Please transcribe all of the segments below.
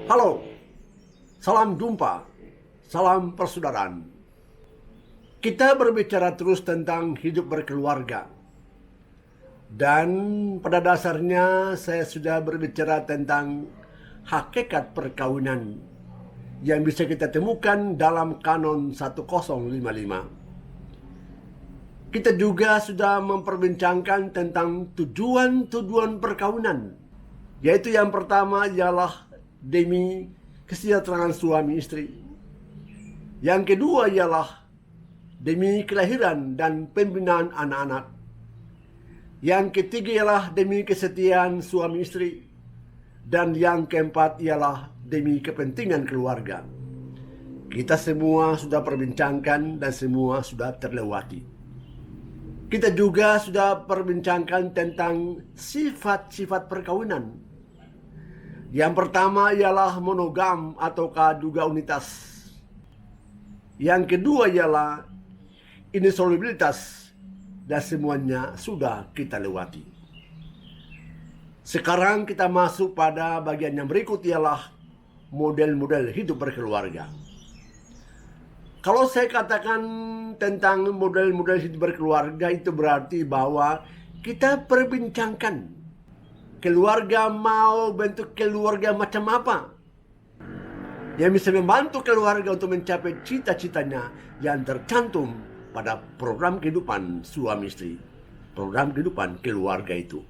Halo, salam jumpa, salam persaudaraan. Kita berbicara terus tentang hidup berkeluarga. Dan pada dasarnya saya sudah berbicara tentang hakikat perkawinan yang bisa kita temukan dalam Kanon 1055. Kita juga sudah memperbincangkan tentang tujuan-tujuan perkawinan, yaitu yang pertama ialah demi kesejahteraan suami istri. Yang kedua ialah demi kelahiran dan pembinaan anak-anak. Yang ketiga ialah demi kesetiaan suami istri. Dan yang keempat ialah demi kepentingan keluarga. Kita semua sudah perbincangkan dan semua sudah terlewati. Kita juga sudah perbincangkan tentang sifat-sifat perkawinan. Yang pertama ialah monogam ataukah juga unitas. Yang kedua ialah insolubilitas, dan semuanya sudah kita lewati. Sekarang kita masuk pada bagian yang berikut, ialah model-model hidup berkeluarga. Kalau saya katakan tentang model-model hidup berkeluarga, itu berarti bahwa kita perbincangkan keluarga mau bentuk keluarga macam apa yang bisa membantu keluarga untuk mencapai cita-citanya yang tercantum pada program kehidupan suami istri, program kehidupan keluarga itu.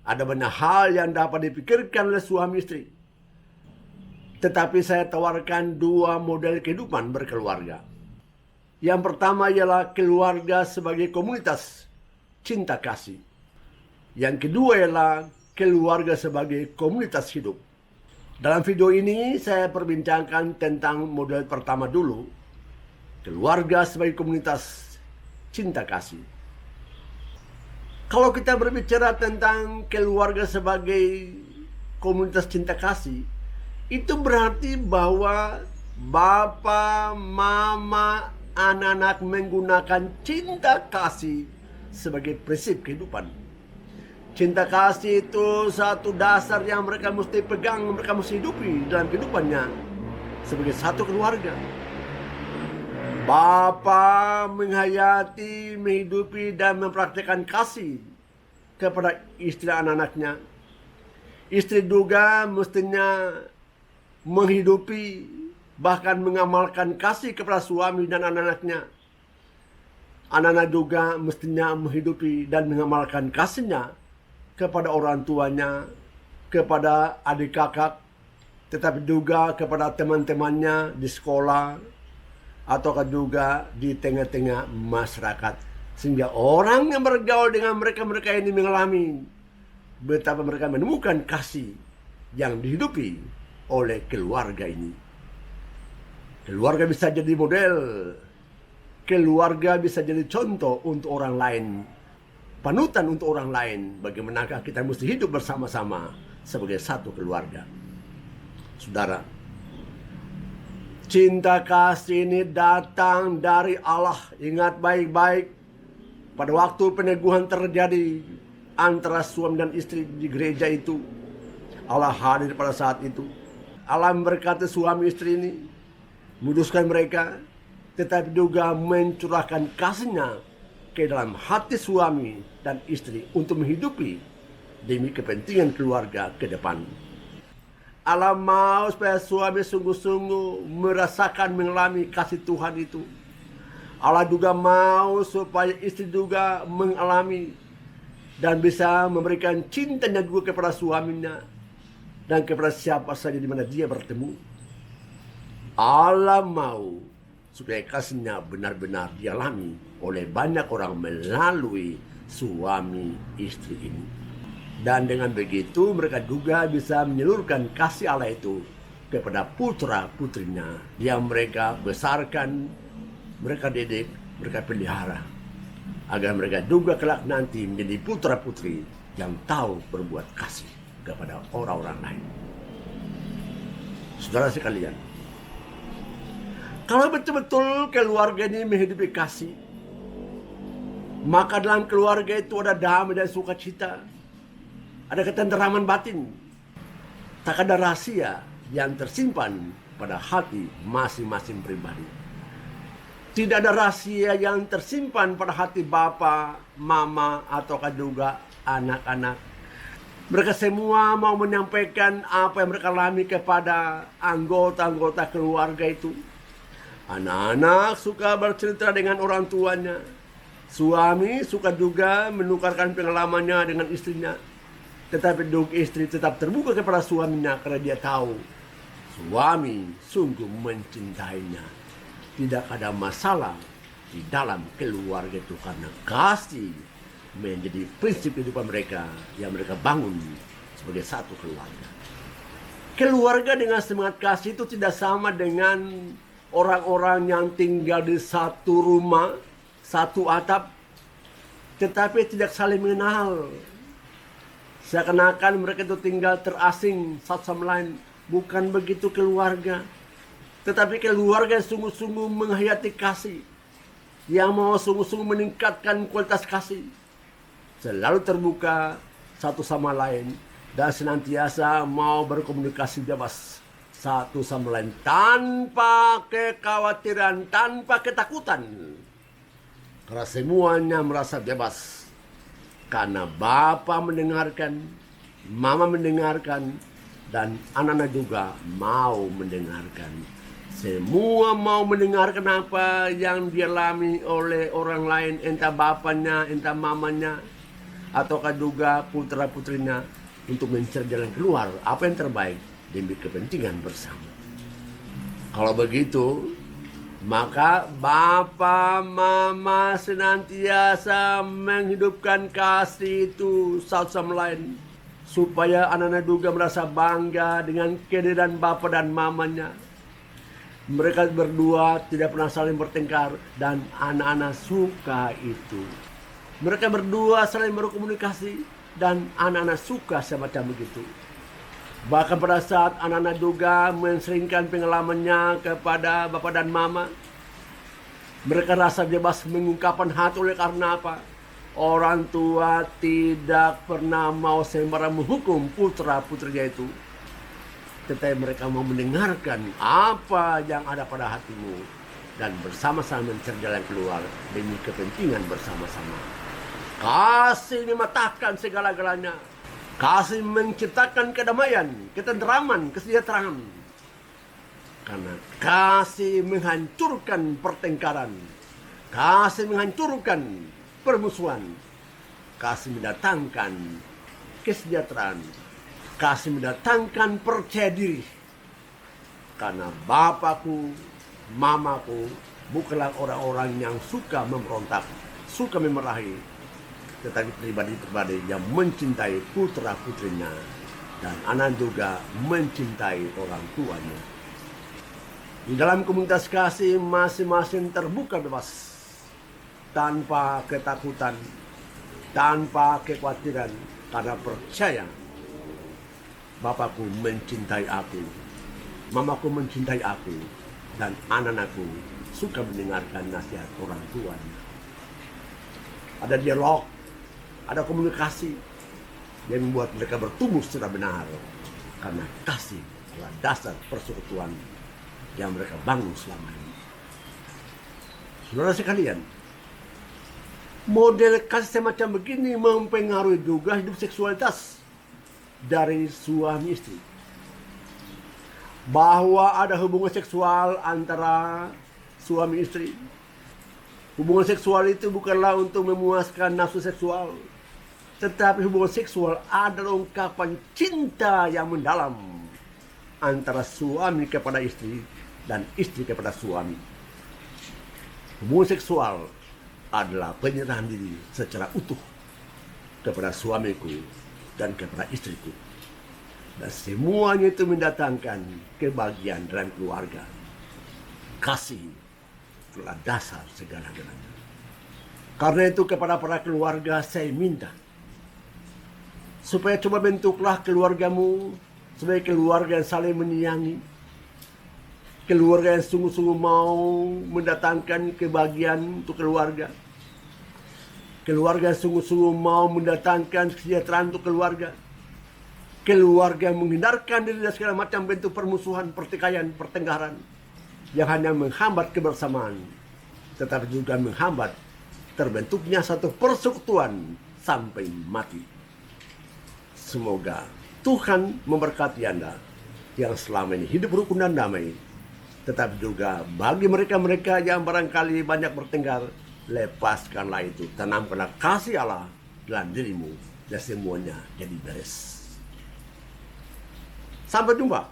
Ada banyak hal yang dapat dipikirkan oleh suami istri, tetapi saya tawarkan dua model kehidupan berkeluarga. Yang pertama ialah keluarga sebagai komunitas cinta kasih. Yang kedua ialah keluarga sebagai komunitas hidup. Dalam video ini saya perbincangkan tentang model pertama dulu, keluarga sebagai komunitas cinta kasih. Kalau kita berbicara tentang keluarga sebagai komunitas cinta kasih, itu berarti bahwa bapak, mama, anak-anak menggunakan cinta kasih sebagai prinsip kehidupan. Cinta kasih itu satu dasar yang mereka mesti pegang, mereka mesti hidupi dalam kehidupannya sebagai satu keluarga. Bapa menghayati, menghidupi, dan mempraktikkan kasih kepada istri anak-anaknya. Istri juga mestinya menghidupi, bahkan mengamalkan kasih kepada suami dan anak-anaknya. Anak-anak juga mestinya menghidupi dan mengamalkan kasihnya kepada orang tuanya, kepada adik kakak, tetapi juga kepada teman-temannya di sekolah, ataukah juga di tengah-tengah masyarakat. Sehingga orang yang bergaul dengan mereka-mereka ini mengalami betapa mereka menemukan kasih yang dihidupi oleh keluarga ini. Keluarga bisa jadi model, keluarga bisa jadi contoh untuk orang lain, panutan untuk orang lain, bagaimanakah kita mesti hidup bersama-sama sebagai satu keluarga. Saudara, cinta kasih ini datang dari Allah. Ingat baik-baik, pada waktu peneguhan terjadi antara suami dan istri di gereja itu, Allah hadir pada saat itu. Allah memberkati suami istri ini, menguduskan mereka, tetapi juga mencurahkan kasihnya ke dalam hati suami dan istri untuk menghidupi demi kepentingan keluarga ke depan. Allah mau supaya suami sungguh-sungguh merasakan, mengalami kasih Tuhan itu. Allah juga mau supaya istri juga mengalami dan bisa memberikan cintanya juga kepada suaminya dan kepada siapa saja di mana dia bertemu. Allah mau supaya kasihnya benar-benar dialami oleh banyak orang melalui suami istri ini. Dan dengan begitu mereka juga bisa menyalurkan kasih Allah itu kepada putra-putrinya yang mereka besarkan, mereka didik, mereka pelihara, agar mereka juga kelak nanti menjadi putra-putri yang tahu berbuat kasih kepada orang-orang lain. Saudara sekalian, kalau betul-betul keluarga ini menghidupi kasih, maka dalam keluarga itu ada damai dan sukacita, ada ketenteraman batin, tak ada rahasia yang tersimpan pada hati masing-masing pribadi. Tidak ada rahasia yang tersimpan pada hati bapa, mama, atau juga anak-anak. Mereka semua mau menyampaikan apa yang mereka alami kepada anggota-anggota keluarga itu. Anak-anak suka bercerita dengan orang tuanya. Suami suka juga menukarkan pengalamannya dengan istrinya. Tetapi istri tetap terbuka kepada suaminya karena dia tahu suami sungguh mencintainya. Tidak ada masalah di dalam keluarga itu karena kasih menjadi prinsip kehidupan mereka yang mereka bangun sebagai satu keluarga. Keluarga dengan semangat kasih itu tidak sama dengan orang-orang yang tinggal di satu rumah, satu atap, tetapi tidak saling mengenal. Seakan-akan mereka itu tinggal terasing satu sama lain. Bukan begitu keluarga. Tetapi keluarga yang sungguh-sungguh menghayati kasih. Yang mau sungguh-sungguh meningkatkan kualitas kasih. Selalu terbuka satu sama lain. Dan senantiasa mau berkomunikasi bebas satu sama lain. Tanpa kekhawatiran, tanpa ketakutan. Karena semuanya merasa bebas. Karena Bapa mendengarkan, Mama mendengarkan, dan anak-anak juga mau mendengarkan. Semua mau mendengarkan apa yang dialami oleh orang lain, entah bapaknya, entah mamanya, ataukah juga putra-putrinya, untuk mencari jalan keluar apa yang terbaik demi kepentingan bersama. Kalau begitu, maka Bapa, Mama senantiasa menghidupkan kasih itu satu sama lain. Supaya anak-anak juga merasa bangga dengan kehadiran Bapa dan Mamanya. Mereka berdua tidak pernah saling bertengkar dan anak-anak suka itu. Mereka berdua saling berkomunikasi dan anak-anak suka semacam begitu. Bahkan pada saat anak-anak juga menseringkan pengalamannya kepada Bapa dan Mama, mereka rasa bebas mengungkapkan hati. Oleh karena apa? Orang tua tidak pernah mau sembarang menghukum putra-putrinya itu. Tetapi mereka mau mendengarkan apa yang ada pada hatimu. Dan bersama-sama mencari jalan keluar demi kepentingan bersama-sama. Kasih mematahkan segala-galanya. Kasih menciptakan kedamaian, ketenteraman, kesejahteraan. Karena kasih menghancurkan pertengkaran. Kasih menghancurkan permusuhan. Kasih mendatangkan kesejahteraan. Kasih mendatangkan percaya diri. Karena Bapakku, Mamaku bukanlah orang-orang yang suka memberontak, suka memarahi, tetapi pribadi-pribadi yang mencintai putra-putrinya dan anak juga mencintai orang tuanya. Di dalam komunitas kasih masing-masing terbuka bebas, tanpa ketakutan, tanpa kekhawatiran, karena percaya Bapakku mencintai aku, Mamaku mencintai aku, dan anak-anakku suka mendengarkan nasihat orang tuanya. Ada dialog, ada komunikasi yang membuat mereka bertumbuh secara benar. Karena kasih adalah dasar persekutuan yang mereka bangun selama ini. Saudara sekalian, model kasih semacam begini mempengaruhi juga hidup seksualitas dari suami istri. Bahwa ada hubungan seksual antara suami istri. Hubungan seksual itu bukanlah untuk memuaskan nafsu seksual, tetapi hubungan seksual adalah ungkapan cinta yang mendalam antara suami kepada istri dan istri kepada suami. Hubungan seksual adalah penyerahan diri secara utuh kepada suamiku dan kepada istriku. Dan semuanya itu mendatangkan kebahagiaan dalam keluarga. Kasih adalah dasar segala-galanya. Karena itu kepada para keluarga saya minta, supaya coba bentuklah keluargamu sebagai keluarga yang saling menyayangi. Keluarga yang sungguh-sungguh mau mendatangkan kebahagiaan untuk keluarga. Keluarga yang sungguh-sungguh mau mendatangkan kesejahteraan untuk keluarga. keluarga yang menghindarkan diri dari segala macam bentuk permusuhan, pertikaian, pertengkaran yang hanya menghambat kebersamaan, tetapi juga menghambat terbentuknya satu persekutuan sampai mati. Semoga Tuhan memberkati Anda yang selama ini hidup rukun dan damai, tetapi juga bagi mereka-mereka yang barangkali banyak bertengkar, lepaskanlah itu, tanamkanlah kasih Allah dalam dirimu, dan semuanya jadi beres. Sampai jumpa.